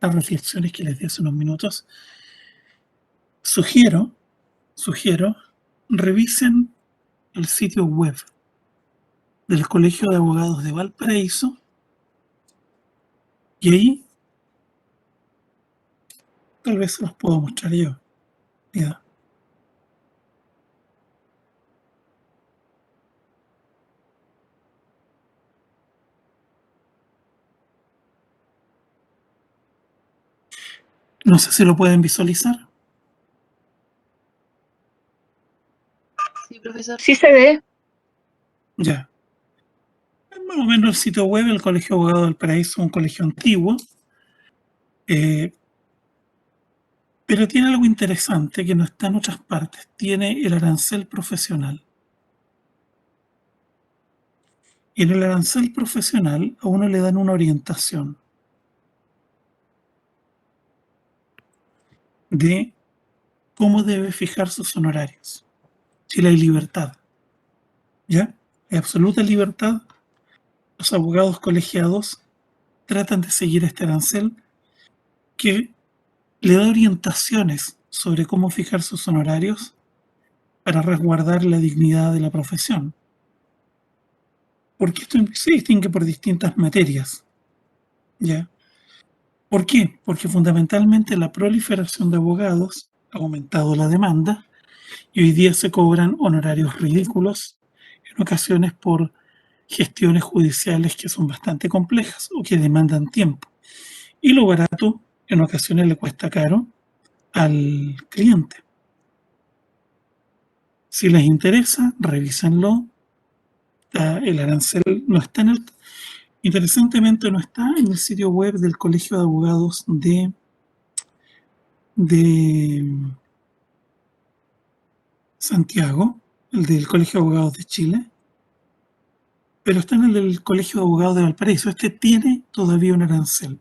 las reflexiones que les di hace unos minutos, sugiero, sugiero, revisen el sitio web del Colegio de Abogados de Valparaíso y ahí tal vez se los puedo mostrar yo. Mira, no sé si lo pueden visualizar. Sí, profesor. Sí se ve. Ya. Más o menos el sitio web del Colegio de Abogados del Paraíso es un colegio antiguo, eh, pero tiene algo interesante que no está en otras partes. Tiene el arancel profesional. Y en el arancel profesional a uno le dan una orientación de cómo debe fijar sus honorarios. Si hay libertad, ¿ya? Hay absoluta libertad. Los abogados colegiados tratan de seguir este arancel que le da orientaciones sobre cómo fijar sus honorarios para resguardar la dignidad de la profesión. Porque esto se distingue por distintas materias, ¿ya? ¿Por qué? Porque fundamentalmente la proliferación de abogados ha aumentado la demanda y hoy día se cobran honorarios ridículos, en ocasiones por gestiones judiciales que son bastante complejas o que demandan tiempo. Y lo barato en ocasiones le cuesta caro al cliente. Si les interesa, revísenlo. El arancel no está en el, interesantemente no está en el sitio web del Colegio de Abogados de Santiago, el del Colegio de Abogados de Chile, pero está en el del Colegio de Abogados de Valparaíso. Este tiene todavía un arancel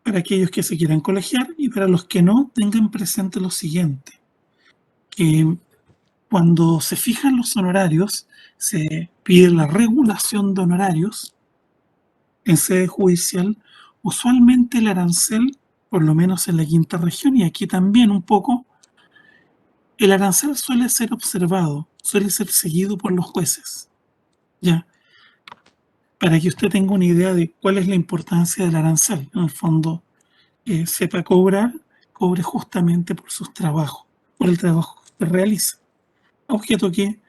para aquellos que se quieran colegiar y para los que no, tengan presente lo siguiente, que cuando se fijan los honorarios, se pide la regulación de honorarios en sede judicial. Usualmente el arancel, por lo menos en la quinta región y aquí también un poco, el arancel suele ser observado, suele ser seguido por los jueces. Ya, para que usted tenga una idea de cuál es la importancia del arancel, en el fondo, sepa cobrar, cobre justamente por sus trabajos, por el trabajo que realiza. Objeto que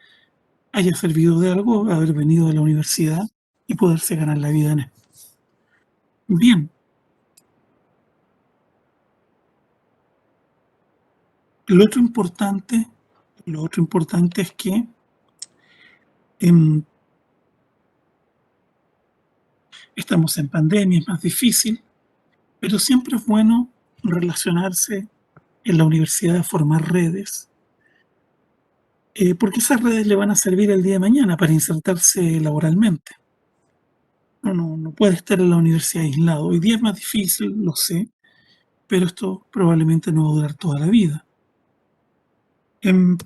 haya servido de algo, haber venido de la universidad y poderse ganar la vida en él. Bien, lo otro importante, lo otro importante es que em, estamos en pandemia, es más difícil, pero siempre es bueno relacionarse en la universidad, formar redes, porque esas redes le van a servir el día de mañana para insertarse laboralmente. No puede estar en la universidad aislado. Hoy día es más difícil, lo sé, pero esto probablemente no va a durar toda la vida. Em,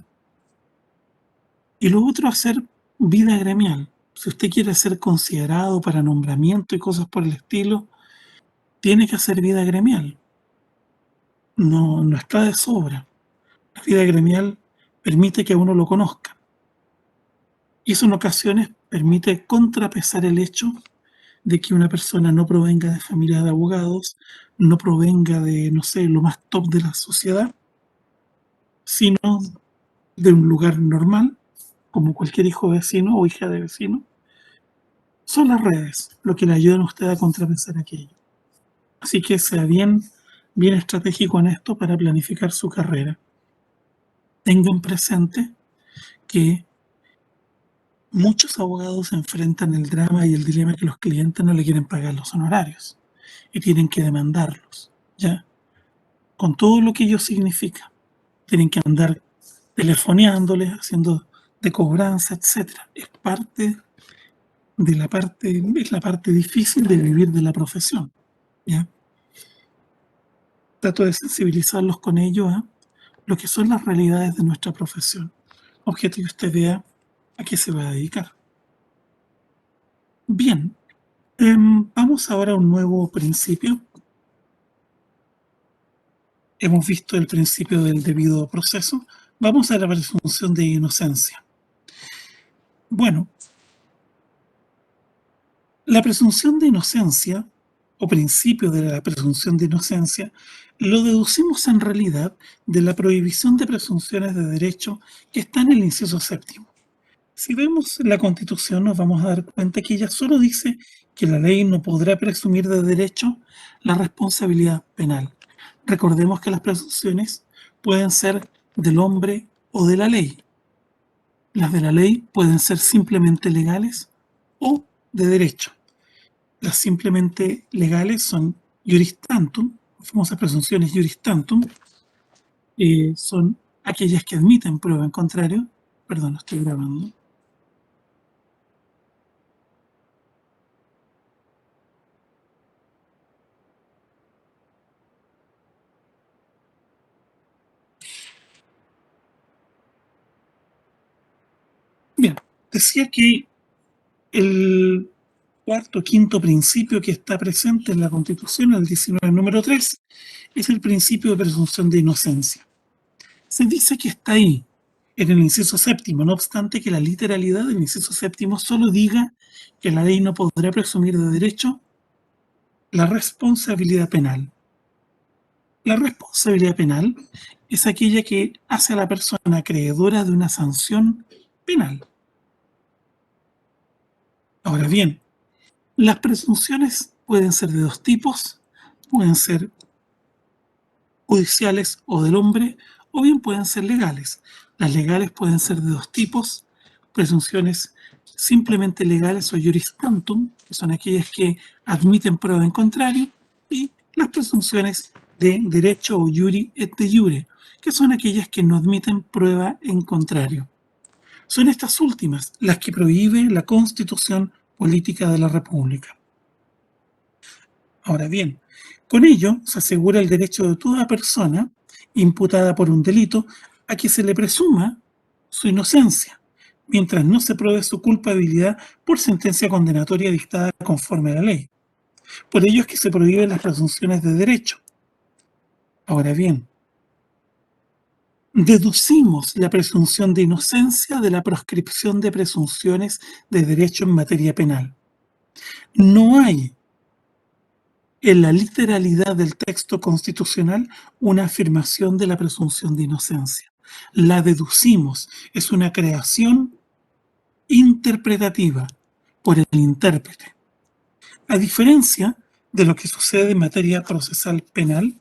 y lo otro, hacer vida gremial. Si usted quiere ser considerado para nombramiento y cosas por el estilo, tiene que hacer vida gremial. No está de sobra. La vida gremial permite que a uno lo conozca. Y eso en ocasiones permite contrapesar el hecho de que una persona no provenga de familia de abogados, no provenga de, no sé, lo más top de la sociedad, sino de un lugar normal, como cualquier hijo de vecino o hija de vecino. Son las redes lo que le ayudan a usted a contrapesar aquello. Así que sea bien estratégico en esto para planificar su carrera. Tengan presente que muchos abogados enfrentan el drama y el dilema que los clientes no le quieren pagar los honorarios y tienen que demandarlos, ¿ya? Con todo lo que ello significa. Tienen que andar telefoneándoles, haciendo de cobranza, etcétera. Es la parte difícil de vivir de la profesión, ¿ya? Trato de sensibilizarlos con ello a lo que son las realidades de nuestra profesión. Objeto que usted vea a qué se va a dedicar. Bien, Vamos ahora a un nuevo principio. Hemos visto el principio del debido proceso. Vamos a la presunción de inocencia. Bueno, la presunción de inocencia, o principio de la presunción de inocencia, lo deducimos en realidad de la prohibición de presunciones de derecho que está en el inciso séptimo. Si vemos la Constitución, nos vamos a dar cuenta que ella solo dice que la ley no podrá presumir de derecho la responsabilidad penal. Recordemos que las presunciones pueden ser del hombre o de la ley. Las de la ley pueden ser simplemente legales o de derecho. Las simplemente legales son juris tantum, famosas presunciones juris tantum, son aquellas que admiten prueba en contrario. Perdón, estoy grabando. Bien, decía que el cuarto, quinto principio que está presente en la Constitución, el 19, número 3, es el principio de presunción de inocencia. Se dice que está ahí, en el inciso séptimo, no obstante que la literalidad del inciso séptimo solo diga que la ley no podrá presumir de derecho la responsabilidad penal. La responsabilidad penal es aquella que hace a la persona acreedora de una sanción penal. Ahora bien, las presunciones pueden ser de dos tipos, pueden ser judiciales o del hombre, o bien pueden ser legales. Las legales pueden ser de dos tipos, presunciones simplemente legales o juris tantum, que son aquellas que admiten prueba en contrario, y las presunciones de derecho o juri et de jure, que son aquellas que no admiten prueba en contrario. Son estas últimas las que prohíbe la Constitución Política de la República. Ahora bien, con ello se asegura el derecho de toda persona imputada por un delito a que se le presuma su inocencia, mientras no se pruebe su culpabilidad por sentencia condenatoria dictada conforme a la ley. Por ello es que se prohíben las presunciones de derecho. Ahora bien, deducimos la presunción de inocencia de la proscripción de presunciones de derecho en materia penal. No hay en la literalidad del texto constitucional una afirmación de la presunción de inocencia. La deducimos, es una creación interpretativa por el intérprete. A diferencia de lo que sucede en materia procesal penal,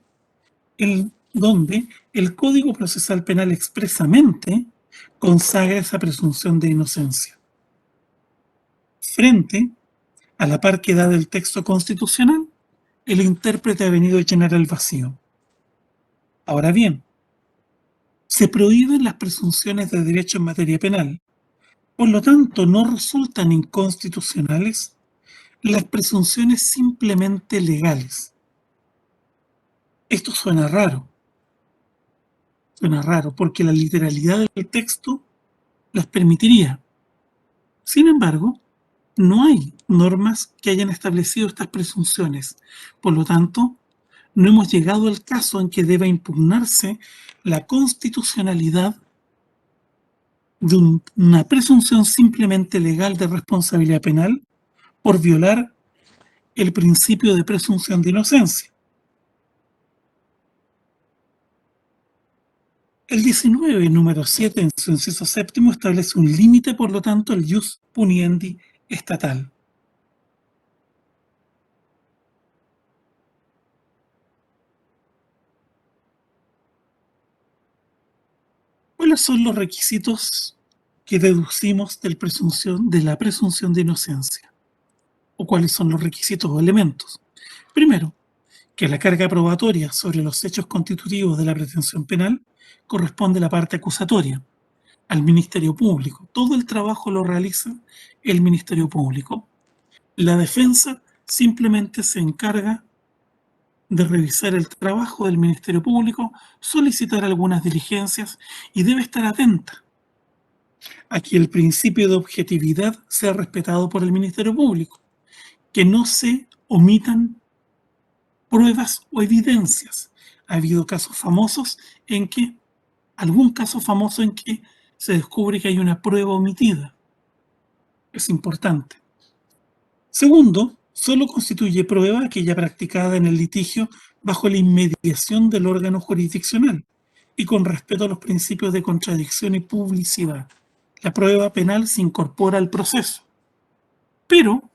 donde el Código Procesal Penal expresamente consagra esa presunción de inocencia. Frente a la parquedad del texto constitucional, el intérprete ha venido a llenar el vacío. Ahora bien, se prohíben las presunciones de derecho en materia penal. Por lo tanto, no resultan inconstitucionales las presunciones simplemente legales. Esto suena raro porque la literalidad del texto las permitiría. Sin embargo, no hay normas que hayan establecido estas presunciones. Por lo tanto, no hemos llegado al caso en que deba impugnarse la constitucionalidad de una presunción simplemente legal de responsabilidad penal por violar el principio de presunción de inocencia. El 19, número 7, en su inciso séptimo, establece un límite, por lo tanto, al jus puniendi estatal. ¿Cuáles son los requisitos que deducimos de la presunción de inocencia? ¿O cuáles son los requisitos o elementos? Primero, que la carga probatoria sobre los hechos constitutivos de la pretensión penal corresponde a la parte acusatoria, al Ministerio Público. Todo el trabajo lo realiza el Ministerio Público. La defensa simplemente se encarga de revisar el trabajo del Ministerio Público, solicitar algunas diligencias y debe estar atenta a que el principio de objetividad sea respetado por el Ministerio Público, que no se omitan pruebas o evidencias. Ha habido casos famosos en que, algún caso famoso en que se descubre que hay una prueba omitida. Es importante. Segundo, solo constituye prueba aquella practicada en el litigio bajo la inmediación del órgano jurisdiccional y con respeto a los principios de contradicción y publicidad. La prueba penal se incorpora al proceso, pero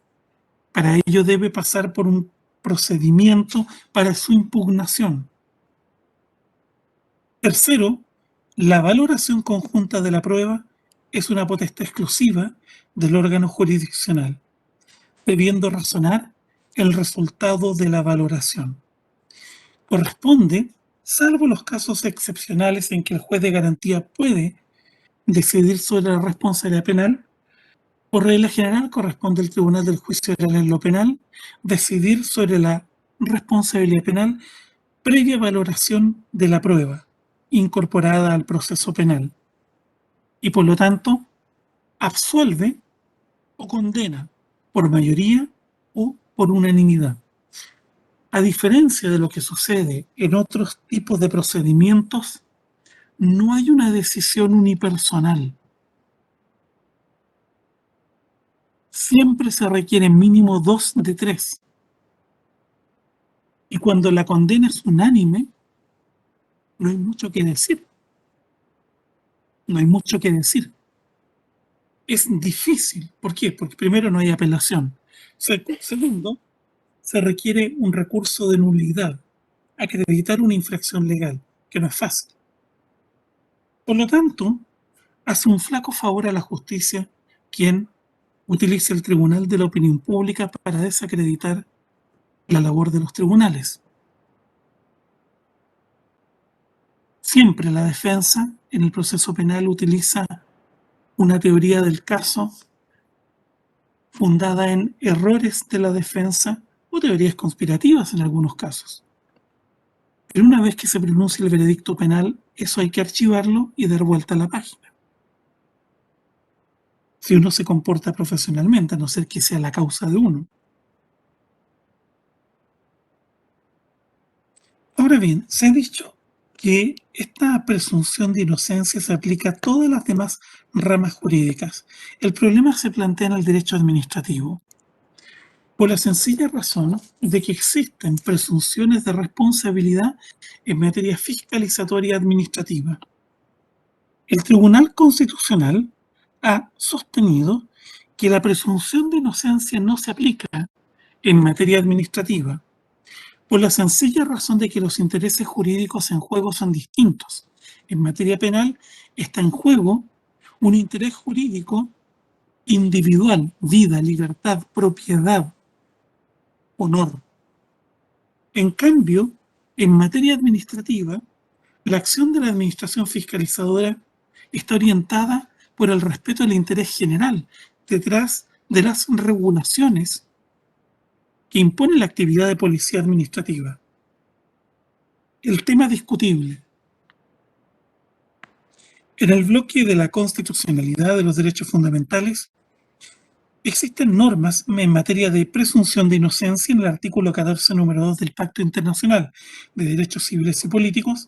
para ello debe pasar por un procedimiento para su impugnación. Tercero, la valoración conjunta de la prueba es una potestad exclusiva del órgano jurisdiccional, debiendo razonar el resultado de la valoración. Corresponde, salvo los casos excepcionales en que el juez de garantía puede decidir sobre la responsabilidad penal, por regla general corresponde al Tribunal del Juicio Oral en lo penal decidir sobre la responsabilidad penal previa valoración de la prueba incorporada al proceso penal y por lo tanto absuelve o condena por mayoría o por unanimidad. A diferencia de lo que sucede en otros tipos de procedimientos, no hay una decisión unipersonal. Siempre se requieren mínimo 2 de 3. Y cuando la condena es unánime, no hay mucho que decir. No hay mucho que decir. Es difícil. ¿Por qué? Porque primero no hay apelación. Segundo, se requiere un recurso de nulidad, acreditar una infracción legal, que no es fácil. Por lo tanto, hace un flaco favor a la justicia quien utiliza el tribunal de la opinión pública para desacreditar la labor de los tribunales. Siempre la defensa en el proceso penal utiliza una teoría del caso fundada en errores de la defensa o teorías conspirativas en algunos casos. Pero una vez que se pronuncia el veredicto penal, eso hay que archivarlo y dar vuelta a la página. Si uno se comporta profesionalmente, a no ser que sea la causa de uno. Ahora bien, se ha dicho que esta presunción de inocencia se aplica a todas las demás ramas jurídicas. El problema se plantea en el derecho administrativo, por la sencilla razón de que existen presunciones de responsabilidad en materia fiscalizatoria administrativa. El Tribunal Constitucional ha sostenido que la presunción de inocencia no se aplica en materia administrativa, por la sencilla razón de que los intereses jurídicos en juego son distintos. En materia penal está en juego un interés jurídico individual, vida, libertad, propiedad, honor. En cambio, en materia administrativa, la acción de la administración fiscalizadora está orientada por el respeto al interés general detrás de las regulaciones que impone la actividad de policía administrativa. El tema discutible. En el bloque de la constitucionalidad de los derechos fundamentales, existen normas en materia de presunción de inocencia en el artículo 14, número 2 del Pacto Internacional de Derechos Civiles y Políticos,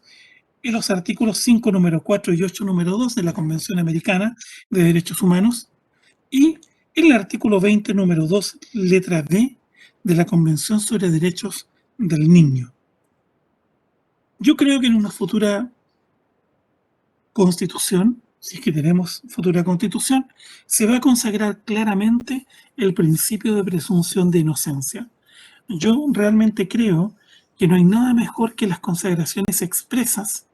en los artículos 5, número 4 y 8, número 2 de la Convención Americana de Derechos Humanos y en el artículo 20, número 2, letra B de la Convención sobre Derechos del Niño. Yo creo que en una futura constitución, si es que tenemos futura constitución, se va a consagrar claramente el principio de presunción de inocencia. Yo realmente creo que no hay nada mejor que las consagraciones expresas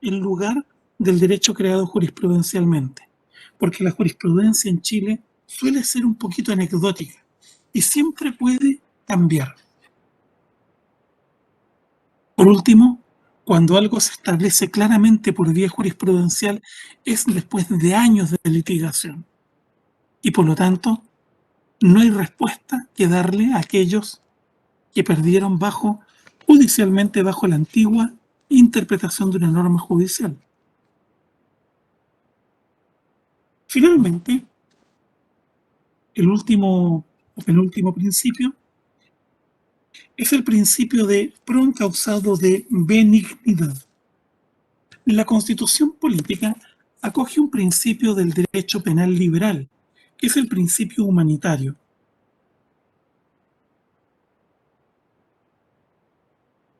en lugar del derecho creado jurisprudencialmente, porque la jurisprudencia en Chile suele ser un poquito anecdótica y siempre puede cambiar. Por último, cuando algo se establece claramente por vía jurisprudencial es después de años de litigación y por lo tanto no hay respuesta que darle a aquellos que perdieron judicialmente bajo la antigua interpretación de una norma judicial. Finalmente, el último o penúltimo principio Es el principio de proencausado de benignidad. La Constitución política acoge un principio del derecho penal liberal, que es el principio humanitario.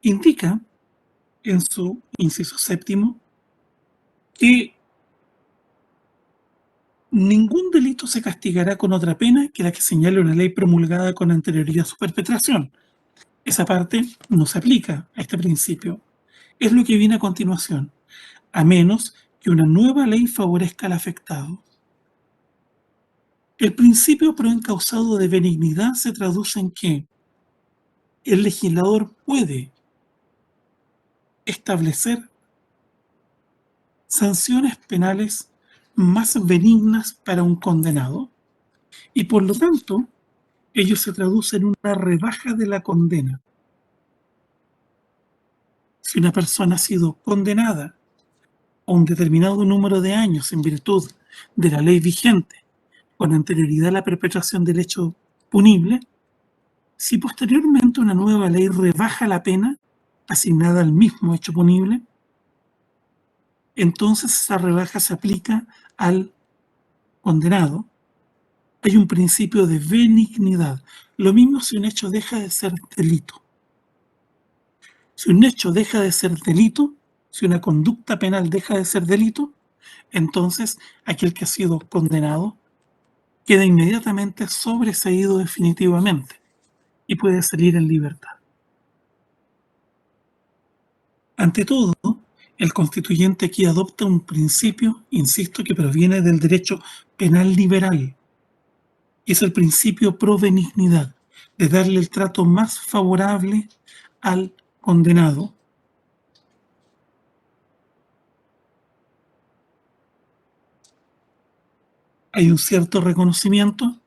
Indica, en su inciso séptimo, que ningún delito se castigará con otra pena que la que señale una ley promulgada con anterioridad a su perpetración. Esa parte no se aplica a este principio. Es lo que viene a continuación, a menos que una nueva ley favorezca al afectado. El principio proencausado de benignidad se traduce en que el legislador puede establecer sanciones penales más benignas para un condenado y por lo tanto ello se traduce en una rebaja de la condena. Si una persona ha sido condenada a un determinado número de años en virtud de la ley vigente con anterioridad a la perpetración del hecho punible, si posteriormente una nueva ley rebaja la pena asignada al mismo hecho punible, entonces esa rebaja se aplica al condenado. Hay un principio de benignidad. Lo mismo si un hecho deja de ser delito. Si un hecho deja de ser delito, si una conducta penal deja de ser delito, entonces aquel que ha sido condenado queda inmediatamente sobreseído definitivamente y puede salir en libertad. Ante todo, el constituyente aquí adopta un principio, insisto, que proviene del derecho penal liberal, y es el principio pro benignidad, de darle el trato más favorable al condenado. Hay un cierto reconocimiento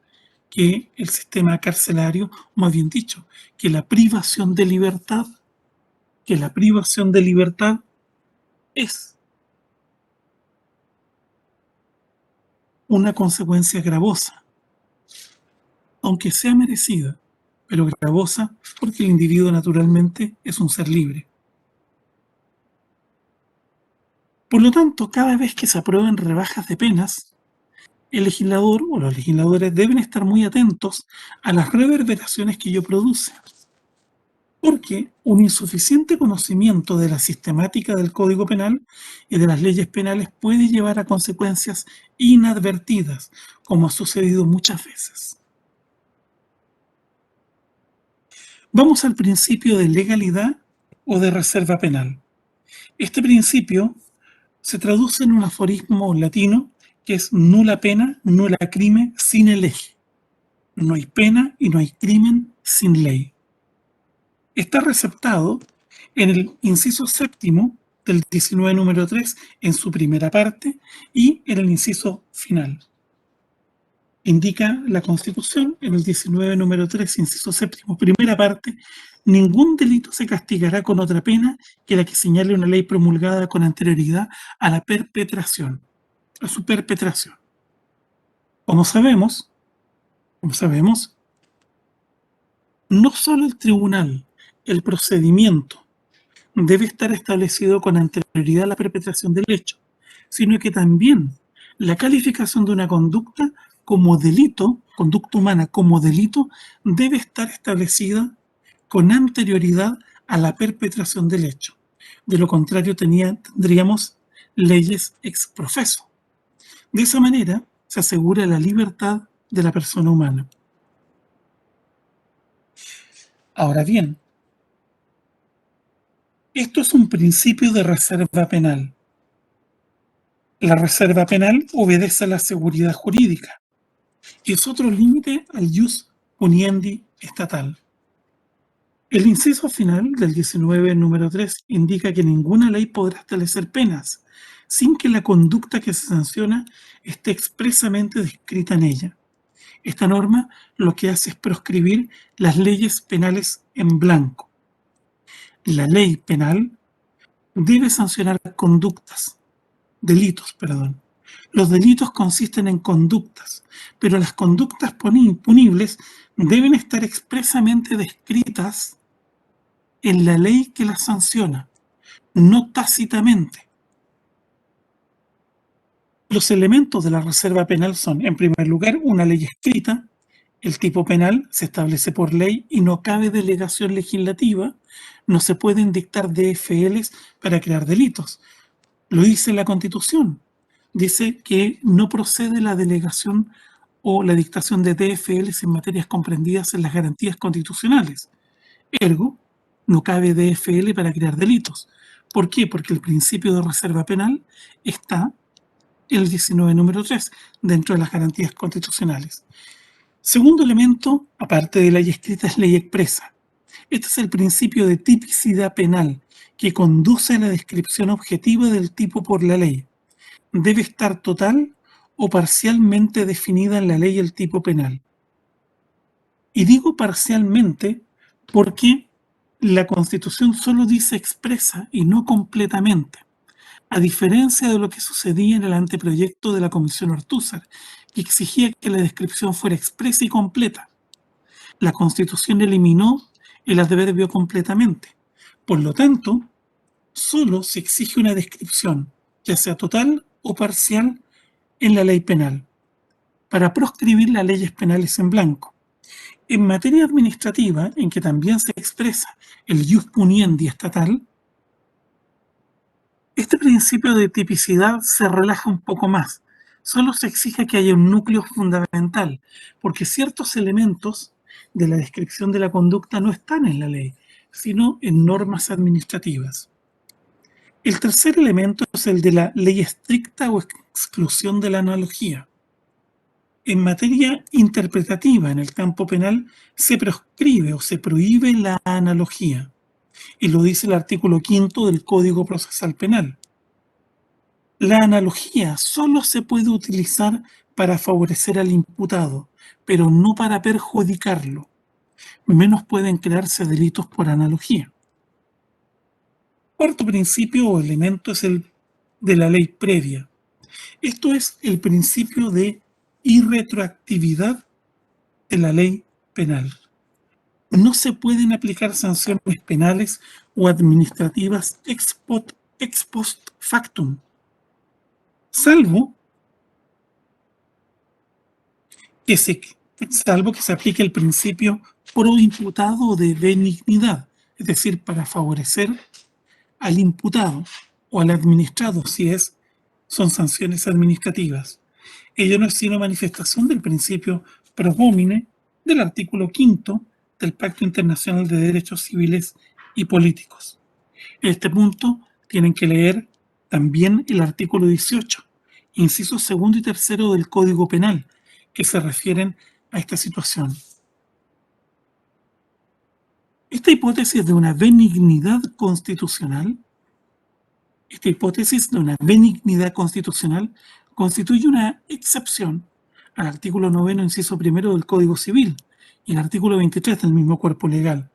que el sistema carcelario, o más bien dicho, que la privación de libertad es una consecuencia gravosa, aunque sea merecida, pero gravosa porque el individuo naturalmente es un ser libre. Por lo tanto, cada vez que se aprueben rebajas de penas, el legislador o los legisladores deben estar muy atentos a las reverberaciones que ello produce, porque un insuficiente conocimiento de la sistemática del Código Penal y de las leyes penales puede llevar a consecuencias inadvertidas, como ha sucedido muchas veces. Vamos al principio de legalidad o de reserva penal. Este principio se traduce en un aforismo latino que es nulla pena, nulla crime sine lege. No hay pena y no hay crimen sin ley. Está receptado en el inciso séptimo del 19 número 3 en su primera parte y en el inciso final. Indica la Constitución en el 19 número 3, inciso séptimo, primera parte: ningún delito se castigará con otra pena que la que señale una ley promulgada con anterioridad a la perpetración, a su perpetración. Como sabemos, no solo el tribunal, el procedimiento debe estar establecido con anterioridad a la perpetración del hecho, sino que también la calificación de una conducta como delito, conducta humana como delito, debe estar establecida con anterioridad a la perpetración del hecho. De lo contrario, tendríamos leyes ex profeso. De esa manera se asegura la libertad de la persona humana. Ahora bien, esto es un principio de reserva penal. La reserva penal obedece a la seguridad jurídica y es otro límite al jus puniendi estatal. El inciso final del 19, número 3, indica que ninguna ley podrá establecer penas sin que la conducta que se sanciona esté expresamente descrita en ella. Esta norma lo que hace es proscribir las leyes penales en blanco. La ley penal debe sancionar delitos. Los delitos consisten en conductas, pero las conductas punibles deben estar expresamente descritas en la ley que las sanciona, no tácitamente. Los elementos de la reserva penal son, en primer lugar, una ley escrita. El tipo penal se establece por ley y no cabe delegación legislativa. No se pueden dictar DFLs para crear delitos. Lo dice la Constitución. Dice que no procede la delegación o la dictación de DFLs en materias comprendidas en las garantías constitucionales. Ergo, no cabe DFL para crear delitos. ¿Por qué? Porque el principio de reserva penal está en el 19 número 3, dentro de las garantías constitucionales. Segundo elemento, aparte de ley escrita, es ley expresa. Este es el principio de tipicidad penal que conduce a la descripción objetiva del tipo por la ley. Debe estar total o parcialmente definida en la ley el tipo penal. Y digo parcialmente porque la Constitución solo dice expresa y no completamente, a diferencia de lo que sucedía en el anteproyecto de la Comisión Ortúzar, que exigía que la descripción fuera expresa y completa. La Constitución eliminó el adverbio completamente. Por lo tanto, solo se exige una descripción, ya sea total o parcial, en la ley penal, para proscribir las leyes penales en blanco. En materia administrativa, en que también se expresa el ius puniendi estatal, este principio de tipicidad se relaja un poco más. Solo se exige que haya un núcleo fundamental, porque ciertos elementos de la descripción de la conducta no están en la ley, sino en normas administrativas. El tercer elemento es el de la ley estricta o exclusión de la analogía. En materia interpretativa, en el campo penal, se proscribe o se prohíbe la analogía, y lo dice el artículo 5 del Código Procesal Penal. La analogía solo se puede utilizar para favorecer al imputado, pero no para perjudicarlo. Menos pueden crearse delitos por analogía. Cuarto principio o elemento es el de la ley previa. Esto es el principio de irretroactividad de la ley penal. No se pueden aplicar sanciones penales o administrativas ex post factum, salvo salvo que se aplique el principio pro imputado de benignidad, es decir, para favorecer al imputado o al administrado son sanciones administrativas. Ello no es sino manifestación del principio pro homine del artículo 5 del Pacto Internacional de Derechos Civiles y Políticos. En este punto tienen que leer también el artículo 18, incisos segundo y tercero del Código Penal, que se refieren a esta situación. Esta hipótesis de una benignidad constitucional, constituye una excepción al artículo 9, inciso primero del Código Civil y el artículo 23 del mismo cuerpo legal,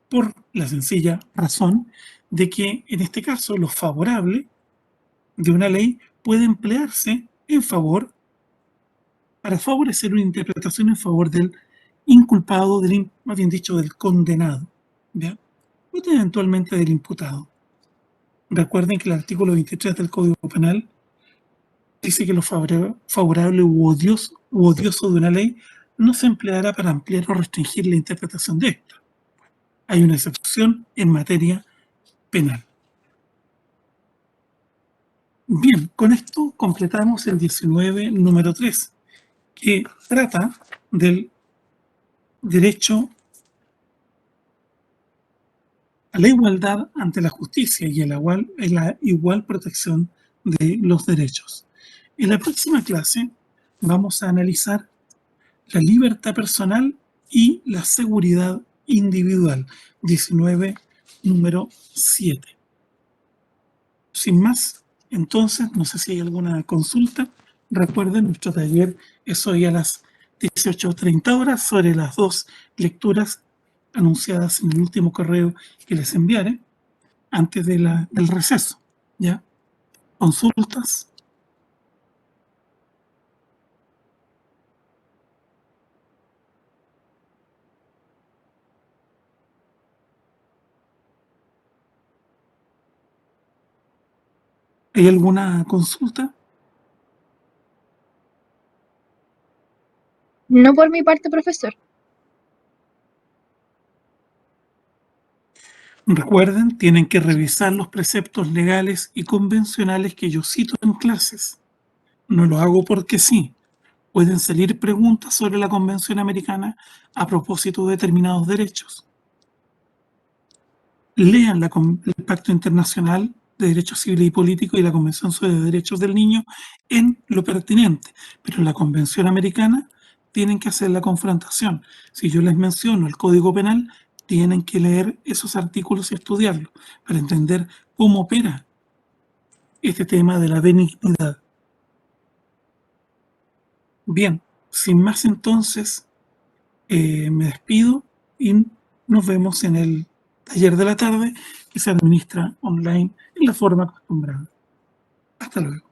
por la sencilla razón de que en este caso lo favorable de una ley puede emplearse para favorecer una interpretación en favor del inculpado, más bien dicho, del condenado, ¿ya? O eventualmente del imputado. Recuerden que el artículo 23 del Código Penal dice que lo favorable u odioso de una ley no se empleará para ampliar o restringir la interpretación de esta. Hay una excepción en materia penal. Bien, con esto completamos el 19 número 3, que trata del derecho a la igualdad ante la justicia y a la igual protección de los derechos. En la próxima clase vamos a analizar la libertad personal y la seguridad individual, 19 número 7. Sin más, entonces, no sé si hay alguna consulta. Recuerden, nuestro taller es hoy a las 18:30 horas sobre las 2 lecturas anunciadas en el último correo que les enviaré antes del receso. ¿Ya? Consultas. ¿Hay alguna consulta? No por mi parte, profesor. Recuerden, tienen que revisar los preceptos legales y convencionales que yo cito en clases. No lo hago porque sí. Pueden salir preguntas sobre la Convención Americana a propósito de determinados derechos. Lean el Pacto Internacional de Derechos Civiles y Políticos y la Convención sobre Derechos del Niño en lo pertinente, pero en la Convención Americana tienen que hacer la confrontación. Si yo les menciono el Código Penal, tienen que leer esos artículos y estudiarlos para entender cómo opera este tema de la benignidad. Bien, sin más entonces, me despido y nos vemos en el taller de la tarde que se administra online en la forma acostumbrada. Hasta luego.